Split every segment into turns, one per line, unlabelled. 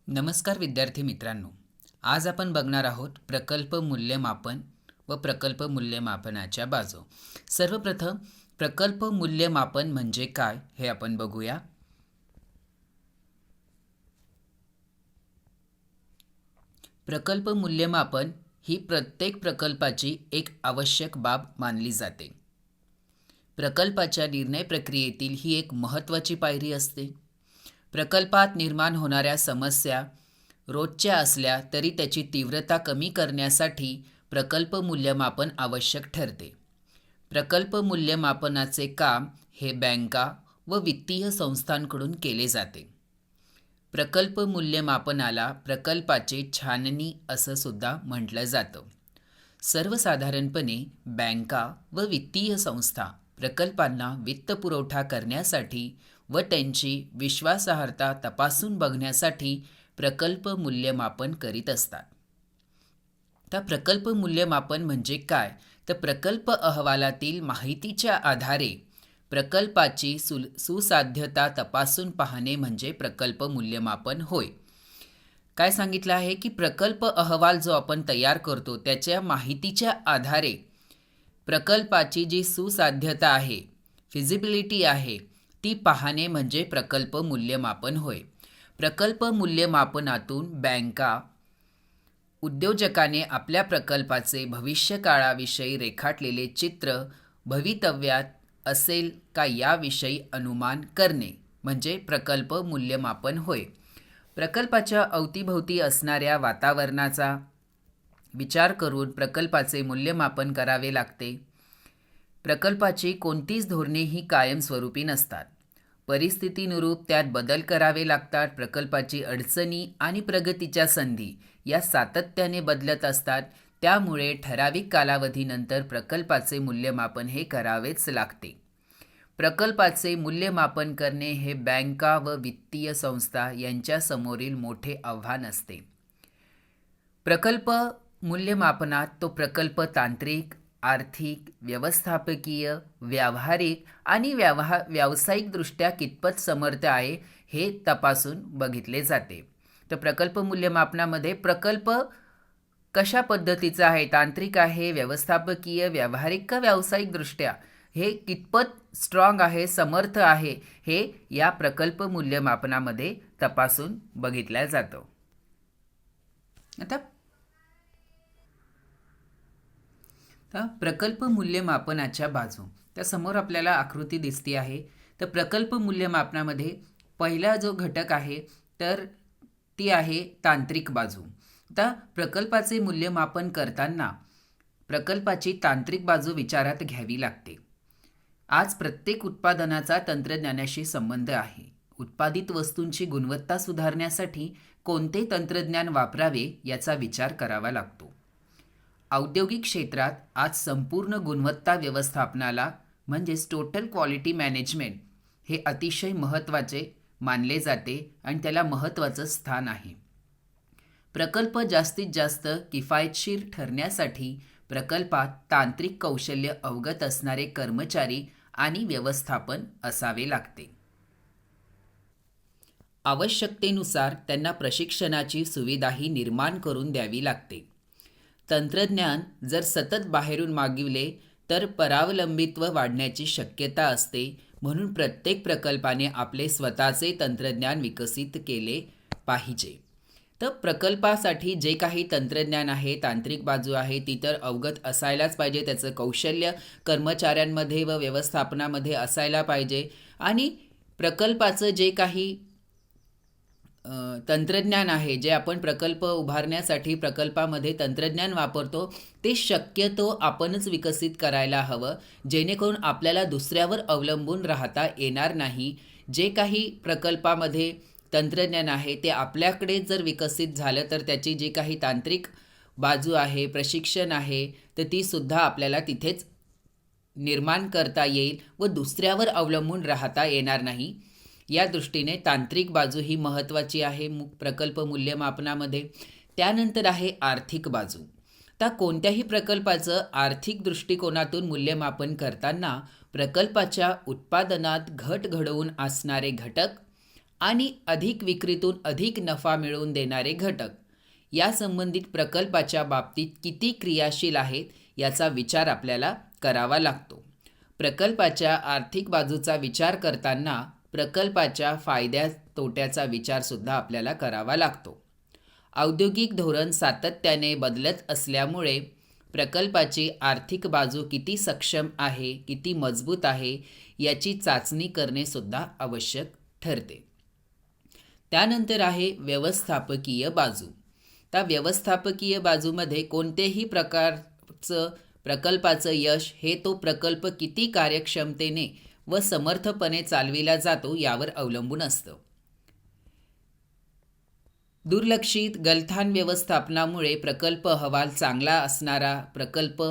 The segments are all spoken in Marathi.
नमस्कार विद्यार्थी मित्रांनो. आज आपण बघणार आहोत प्रकल्प मूल्यमापन व प्रकल्प मूल्यमापनाच्या बाजू. सर्वप्रथम प्रकल्प मूल्यमापन म्हणजे काय हे आपण बघूया. प्रकल्प मूल्यमापन ही प्रत्येक प्रकल्पाची एक आवश्यक बाब मानली जाते. प्रकल्पाच्या निर्णय प्रक्रियेतील ही एक महत्त्वाची पायरी असते. प्रकल्पात निर्माण होणाऱ्या समस्या रोजच्या असल्या तरी त्याची तीव्रता कमी करण्यासाठी प्रकल्प मूल्यमापन आवश्यक ठरते. प्रकल्प मूल्यमापनाचे काम हे बँका व वित्तीय संस्थांकडून केले जाते. प्रकल्प मूल्यमापनाला प्रकल्पाची छाननी असं सुद्धा म्हटलं जातं. सर्वसाधारणपणे बँका व वित्तीय संस्था प्रकल्पांना वित्तपुरवठा करण्यासाठी व त्यांची विश्वासार्हता तपासून बघण्यासाठी प्रकल्प मूल्यमापन करीत असतात. तर प्रकल्प मूल्यमापन म्हणजे काय? तर प्रकल्प अहवालातील माहितीच्या आधारे प्रकल्पाची सुसाध्यता तपासून पाहणे म्हणजे प्रकल्प मूल्यमापन होय. काय सांगितलं आहे की प्रकल्प अहवाल जो आपण तयार करतो त्याच्या माहितीच्या आधारे प्रकल्पाची जी सुसाध्यता आहे, फिजिबिलिटी आहे, ती पाहणे म्हणजे प्रकल्प मूल्यमापन होय. प्रकल्प मूल्यमापनातून बँका उद्योजकाने आपल्या प्रकल्पाचे भविष्यकाळाविषयी रेखाटलेले चित्र भवितव्यात असेल का याविषयी अनुमान करणे म्हणजे प्रकल्प मूल्यमापन होय. प्रकल्पाच्या अवतीभोवती असणाऱ्या वातावरणाचा विचार करून प्रकल्पाचे मूल्यमापन करावे लागते. प्रकल्पाची कोणतीच धोरणे ही कायमस्वरूपी नसतात. परिस्थितीनुरूप त्यात बदल करावे लागतात. प्रकल्पाची अडचणी आणि प्रगतीच्या संधी या सातत्याने बदलत असतात. त्यामुळे ठराविक कालावधीनंतर प्रकल्पाचे मूल्यमापन हे करावेच लागते. प्रकल्पाचे मूल्यमापन करणे हे बँका व वित्तीय संस्था यांच्यासमोरील मोठे आव्हान असते. प्रकल्प मूल्यमापनात तो प्रकल्प तांत्रिक, आर्थिक, व्यवस्थापकीय, व्यावहारिक आणि व्यावसायिकदृष्ट्या कितपत समर्थ आहे हे तपासून बघितले जाते. तर प्रकल्प मूल्यमापनामध्ये प्रकल्प कशा पद्धतीचा आहे, तांत्रिक आहे, व्यवस्थापकीय, व्यावहारिक का व्यावसायिकदृष्ट्या हे कितपत स्ट्रॉंग आहे, समर्थ आहे, हे या प्रकल्प मूल्यमापनामध्ये तपासून बघितलं जातं. आता प्रकल्प मूल्यमापनाच्या बाजू, त्या समोर आपल्याला आकृती दिसते आहे. तर प्रकल्प मूल्यमापनामध्ये पहिला जो घटक आहे तर ती आहे तांत्रिक बाजू. आता प्रकल्पाचे मूल्यमापन करताना प्रकल्पाची तांत्रिक बाजू विचारात घ्यावी लागते. आज प्रत्येक उत्पादनाचा तंत्रज्ञानाशी संबंध आहे. उत्पादित वस्तूंची गुणवत्ता सुधारण्यासाठी कोणते तंत्रज्ञान वापरावे याचा विचार करावा लागतो. औद्योगिक क्षेत्रात आज संपूर्ण गुणवत्ता व्यवस्थापनाला म्हणजेच टोटल क्वालिटी मॅनेजमेंट हे अतिशय महत्त्वाचे मानले जाते आणि त्याला महत्त्वाचं स्थान आहे. प्रकल्प जास्तीत जास्त किफायतशीर ठरण्यासाठी प्रकल्पात तांत्रिक कौशल्य अवगत असणारे कर्मचारी आणि व्यवस्थापन असावे लागते. आवश्यकतेनुसार त्यांना प्रशिक्षणाची सुविधाही निर्माण करून द्यावी लागते. तंत्रज्ञान जर सतत बाहेरून मागविले तर परावलंबित्व वाढण्याची शक्यता असते. म्हणून प्रत्येक प्रकल्पाने आपले स्वतःचे तंत्रज्ञान विकसित केले पाहिजे. तर प्रकल्पासाठी जे काही तंत्रज्ञान आहे, तांत्रिक बाजू आहे, ती तर अवगत असायलाच पाहिजे. त्याचं कौशल्य कर्मचाऱ्यांमध्ये व व्यवस्थापनामध्ये असायला पाहिजे. आणि प्रकल्पाचं जे काही तंत्रज्ञान आहे, जे आपण प्रकल्प उभारण्यासाठी प्रकल्पामध्ये तंत्रज्ञान वापरतो, ते शक्यतो आपणच विकसित करायला हवं, जेणेकरून आपल्याला दुसऱ्यावर अवलंबून राहता येणार नाही. जे काही प्रकल्पामध्ये तंत्रज्ञान आहे ते आपल्याकडे जर विकसित झालं तर त्याची जी काही तांत्रिक बाजू आहे, प्रशिक्षण आहे, तर ती सुद्धा आपल्याला तिथेच निर्माण करता येईल व दुसऱ्यावर अवलंबून राहता येणार नाही. या दृष्टीने तांत्रिक बाजू ही महत्त्वाची आहे प्रकल्प मूल्यमापनामध्ये. त्यानंतर आहे आर्थिक बाजू. तर कोणत्याही प्रकल्पाचं आर्थिक दृष्टिकोनातून मूल्यमापन करताना प्रकल्पाच्या उत्पादनात घट घडवून असणारे घटक आणि अधिक विक्रीतून अधिक नफा मिळवून देणारे घटक या संबंधित प्रकल्पाच्या बाबतीत किती क्रियाशील आहेत याचा विचार आपल्याला करावा लागतो. प्रकल्पाच्या आर्थिक बाजूचा विचार करताना प्रकल्पाच्या फायद्या तोट्याचा विचारसुद्धा आपल्याला करावा लागतो. औद्योगिक धोरण सातत्याने बदलत असल्यामुळे प्रकल्पाची आर्थिक बाजू किती सक्षम आहे, किती मजबूत आहे याची चाचणी करणे सुद्धा आवश्यक ठरते. त्यानंतर आहे व्यवस्थापकीय बाजू. त्या व्यवस्थापकीय बाजूमध्ये कोणत्याही प्रकारचं प्रकल्पाचं यश हे तो प्रकल्प किती कार्यक्षमतेने व समर्थपणे चालविला जातो यावर अवलंबून असतं. दुर्लक्षित गलथान व्यवस्थापनामुळे प्रकल्प अहवाल चांगला असणारा प्रकल्प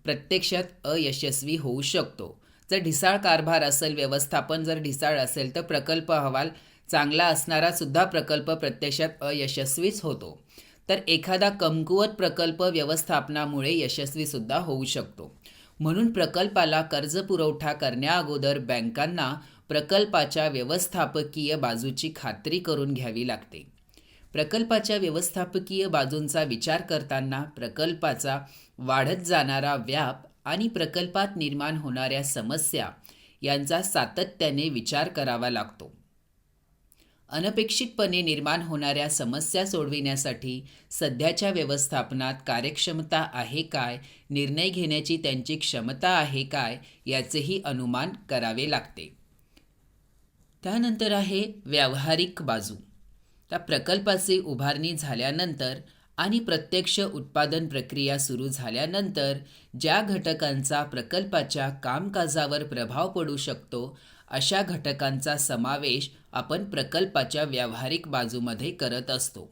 प्रत्यक्षात अयशस्वी होऊ शकतो. जर ढिसाळ कारभार असेल, व्यवस्थापन जर ढिसाळ असेल तर प्रकल्प अहवाल चांगला असणारा सुद्धा प्रकल्प प्रत्यक्षात अयशस्वीच होतो. तर एखादा कमकुवत प्रकल्प व्यवस्थापनामुळे यशस्वी सुद्धा होऊ शकतो. म्हणून प्रकल्पाला कर्ज पुरवठा करण्याअगोदर बँकांना प्रकल्पाच्या व्यवस्थापकीय बाजूची खात्री करून घ्यावी लागते. प्रकल्पाच्या व्यवस्थापकीय बाजूंचा विचार करताना प्रकल्पाचा वाढत जाणारा व्याप आणि प्रकल्पात निर्माण होणाऱ्या समस्या यांचा सातत्याने विचार करावा लागतो. अनपेक्षितपणे निर्माण होणाऱ्या समस्या सोडविण्यासाठी सध्याच्या व्यवस्थापनात कार्यक्षमता आहे काय, निर्णय घेण्याची त्यांची क्षमता आहे काय याचेही अनुमान करावे लागते. त्यानंतर आहे व्यावहारिक बाजू. त्या प्रकल्पाची उभारणी झाल्यानंतर आणि प्रत्यक्ष उत्पादन प्रक्रिया सुरू झाल्यानंतर ज्या घटकांचा प्रकल्पाच्या कामकाजावर प्रभाव पडू शकतो अशा घटकांचा समावेश आपण प्रकल्पाच्या व्यावहारिक बाजूमध्ये करत असतो.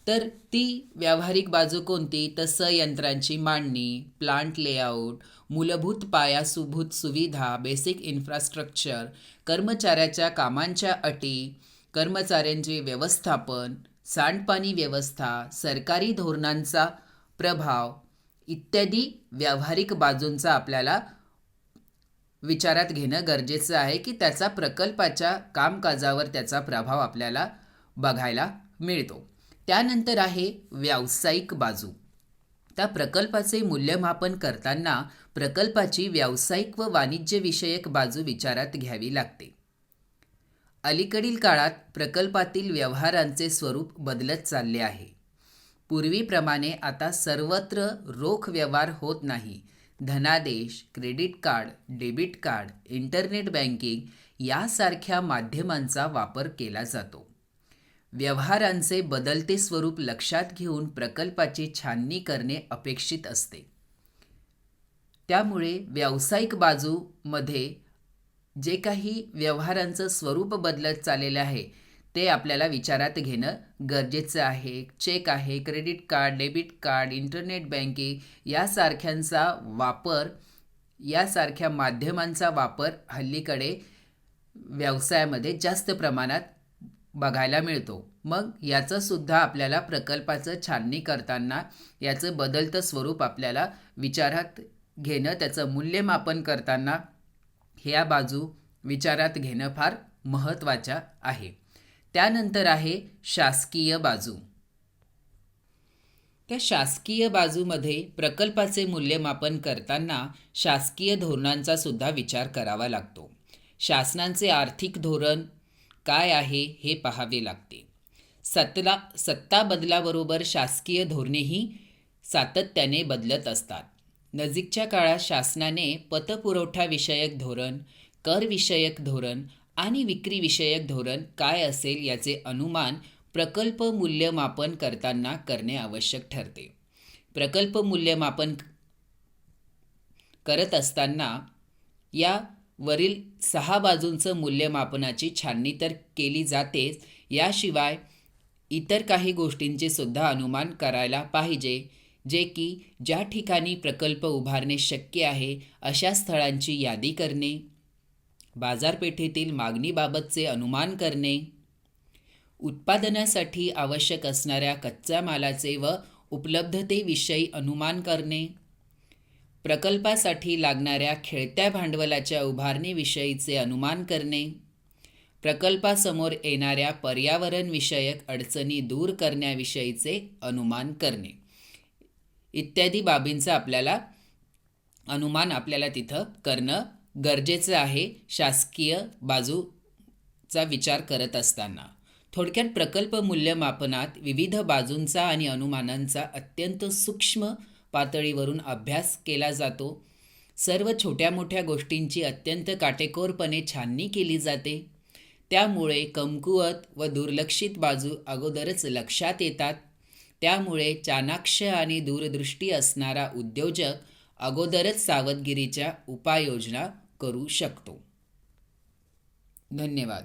तर ती व्यावहारिक बाजू कोणती? तर संयंत्रांची मांडणी, प्लांट लेआउट, मूलभूत पायाभूत सुविधा, बेसिक इन्फ्रास्ट्रक्चर, कर्मचाऱ्याच्या कामांच्या अटी, कर्मचाऱ्यांचे व्यवस्थापन, सांडपाणी व्यवस्था, सरकारी धोरणांचा प्रभाव इत्यादी व्यावहारिक बाजूंचा आपल्याला विचारात घेणं गरजेचं आहे की त्याचा प्रकल्पाच्या कामकाजावर त्याचा प्रभाव आपल्याला बघायला मिळतो. त्यानंतर आहे व्यावसायिक बाजू. त्या प्रकल्पाचे मूल्यमापन करताना प्रकल्पाची व्यावसायिक व वाणिज्यविषयक बाजू विचारात घ्यावी लागते. अलीकडील काळात प्रकल्पातील व्यवहारांचे स्वरूप बदलत चालले आहे. पूर्वीप्रमाणे आता सर्वत्र रोख व्यवहार होत नाही. धनादेश, credit card, debit card, internet banking यासारख्या माध्यमांचा वापर केला जातो. व्यवहारांचे बदलते स्वरूप लक्षात घेऊन प्रकल्पाची छाननी करणे अपेक्षित असते. त्यामुळे व्यावसायिक बाजूमध्ये जे काही व्यवहारांचं स्वरूप बदलत चाललेलं आहे ते आपल्याला विचारात घेणं गरजेचं आहे. चेक आहे, credit card, debit card, internet banking यासारख्यांचा वापर, यासारख्या माध्यमांचा वापर हल्लीकडे व्यवसायामध्ये जास्त प्रमाणात बघायला मिळतो. मग याचं सुद्धा आपल्याला प्रकल्पाचं छाननी करताना याचं बदलतं स्वरूप आपल्याला विचारात घेणं, त्याचं मूल्यमापन करताना ह्या बाजू विचारात घेणं फार महत्त्वाच्या आहे. त्यानंतर आहे शासकीय बाजू. त्या शासकीय बाजूमध्ये प्रकल्पाचे मूल्यमापन करताना शासकीय धोरणांचा सुद्धा विचार करावा लागतो. शासनाचे आर्थिक धोरण काय आहे हे पाहावे लागते. सत्ता बदलाबरोबर शासकीय धोरणेही सातत्याने बदलत असतात. नजीकच्या काळात शासनाने पतपुरवठाविषयक धोरण, करविषयक धोरण आणि विक्रीविषयक धोरण काय असेल याचे अनुमान प्रकल्प मूल्यमापन करताना करणे आवश्यक ठरते. प्रकल्प मूल्यमापन करत असताना या वरील 6 बाजूंचं मूल्यमापनाची छाननी तर केली जातेच, याशिवाय इतर काही गोष्टींचे सुद्धा अनुमान करायला पाहिजे, जे की ज्या ठिकाणी प्रकल्प उभारणे शक्य आहे अशा स्थळांची यादी करणे, बाजारपेठेतील मागणीबाबतचे अनुमान करणे, उत्पादनासाठी आवश्यक असणाऱ्या कच्च्या मालाचे व उपलब्धतेविषयी अनुमान करणे, प्रकल्पासाठी लागणाऱ्या खेळत्या भांडवलाच्या उभारणीविषयीचे अनुमान करणे, प्रकल्पासमोर येणाऱ्या पर्यावरणविषयक अडचणी दूर करण्याविषयीचे अनुमान करणे इत्यादी बाबींचा अनुमान आपल्याला तिथं करणं गरजेचं आहे शासकीय बाजूचा विचार करत असताना. थोडक्यात प्रकल्प मूल्यमापनात विविध बाजूंचा आणि अनुमानांचा अत्यंत सूक्ष्म पातळीवरून अभ्यास केला जातो. सर्व छोट्या मोठ्या गोष्टींची अत्यंत काटेकोरपणे छाननी केली जाते. त्यामुळे कमकुवत व दुर्लक्षित बाजू अगोदरच लक्षात येतात. त्यामुळे चाणाक्ष आणि दूरदृष्टी असणारा उद्योजक अगोदरच सावधगिरीच्या उपाययोजना करू शकतो. धन्यवाद.